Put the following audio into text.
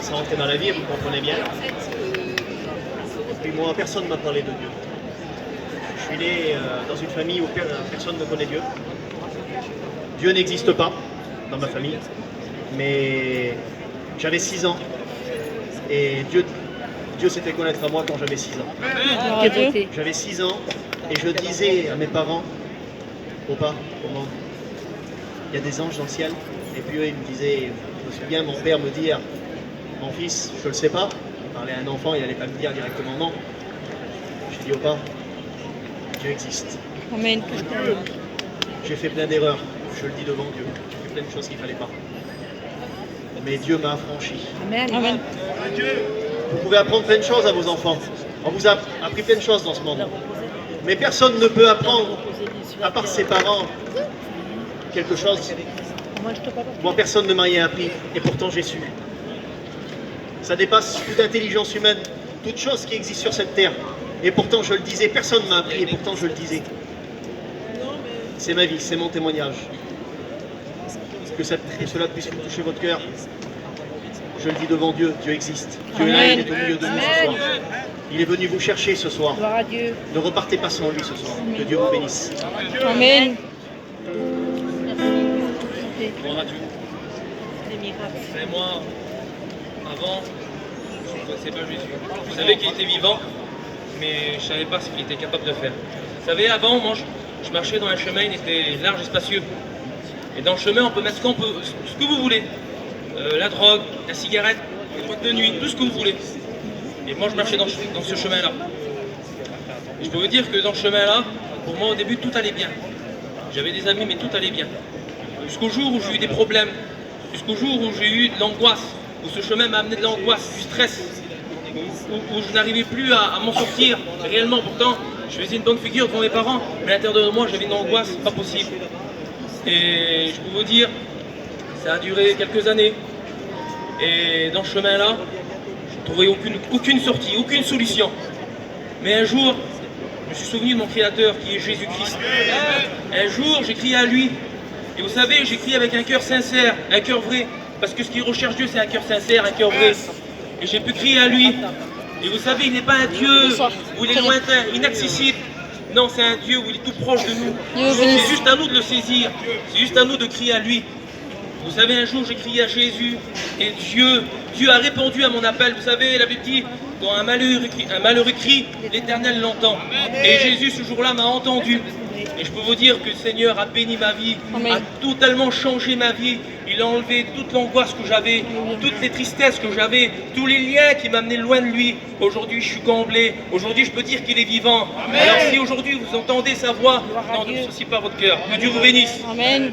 commence à rentrer dans la vie, vous comprenez bien. Et puis moi, personne ne m'a parlé de Dieu. Je suis né dans une famille où personne ne connaît Dieu. Dieu n'existe pas dans ma famille, mais j'avais 6 ans et Dieu s'est fait connaître à moi quand j'avais 6 ans. J'avais 6 ans et je disais à mes parents, Papa, comment il y a des anges dans le ciel? Et puis eux, ils me disaient, je me souviens, mon père me dire, mon fils, je ne le sais pas. Il parlait à un enfant, il n'allait pas me dire directement non. J'ai dit, Papa, Dieu existe. Amen. J'ai fait plein d'erreurs, je le dis devant Dieu. J'ai fait plein de choses qu'il ne fallait pas. Mais Dieu m'a affranchi. Amen. Amen. Vous pouvez apprendre plein de choses à vos enfants. On vous a appris plein de choses dans ce monde. Mais personne ne peut apprendre, à part ses parents, quelque chose. Moi, personne ne m'a rien appris, et pourtant j'ai su. Ça dépasse toute intelligence humaine, toute chose qui existe sur cette terre. Et pourtant je le disais, personne ne m'a appris, et pourtant je le disais. C'est ma vie, c'est mon témoignage. Que cela puisse vous toucher votre cœur. Je le dis devant Dieu, Dieu existe. Dieu est là, il est au milieu de nous ce soir. Il est venu vous chercher ce soir. Ne repartez pas sans lui ce soir. Que Dieu vous bénisse. Amen. Bonjour à tous. Et moi, avant, je ne connaissais pas Jésus. Je savais qu'il était vivant, mais je ne savais pas ce qu'il était capable de faire. Vous savez, avant, moi, je marchais dans un chemin, il était large et spacieux. Et dans le chemin, on peut mettre ce que vous voulez. La drogue, la cigarette, les boîtes de nuit, tout ce que vous voulez. Et moi, je marchais dans ce chemin-là. Et je peux vous dire que dans ce chemin-là, pour moi, au début, tout allait bien. J'avais des amis, mais tout allait bien. Jusqu'au jour où j'ai eu des problèmes, jusqu'au jour où j'ai eu de l'angoisse, où ce chemin m'a amené de l'angoisse, du stress, où je n'arrivais plus à m'en sortir réellement. Pourtant, je faisais une bonne figure devant mes parents, mais à l'intérieur de moi, j'avais une angoisse pas possible. Et je peux vous dire, ça a duré quelques années. Et dans ce chemin-là, je ne trouvais aucune sortie, aucune solution. Mais un jour, je me suis souvenu de mon Créateur qui est Jésus-Christ. Un jour, j'ai crié à lui. Et vous savez, j'ai crié avec un cœur sincère, un cœur vrai. Parce que ce qu'il recherche Dieu, c'est un cœur sincère, un cœur vrai. Et j'ai pu crier à lui. Et vous savez, il n'est pas un Dieu où il est lointain, inaccessible. Non, c'est un Dieu où il est tout proche de nous. C'est juste à nous de le saisir. C'est juste à nous de crier à lui. Vous savez, un jour, j'ai crié à Jésus. Et Dieu a répondu à mon appel. Vous savez, la Bible dit, quand un malheureux crie, l'Éternel l'entend. Et Jésus, ce jour-là, m'a entendu. Et je peux vous dire que le Seigneur a béni ma vie, a totalement changé ma vie. Il a enlevé toute l'angoisse que j'avais, toutes les tristesses que j'avais, tous les liens qui m'amenaient loin de lui. Aujourd'hui, je suis comblé. Aujourd'hui, je peux dire qu'il est vivant. Alors si aujourd'hui vous entendez sa voix, n'en souciez pas votre cœur. Que Dieu vous bénisse. Amen.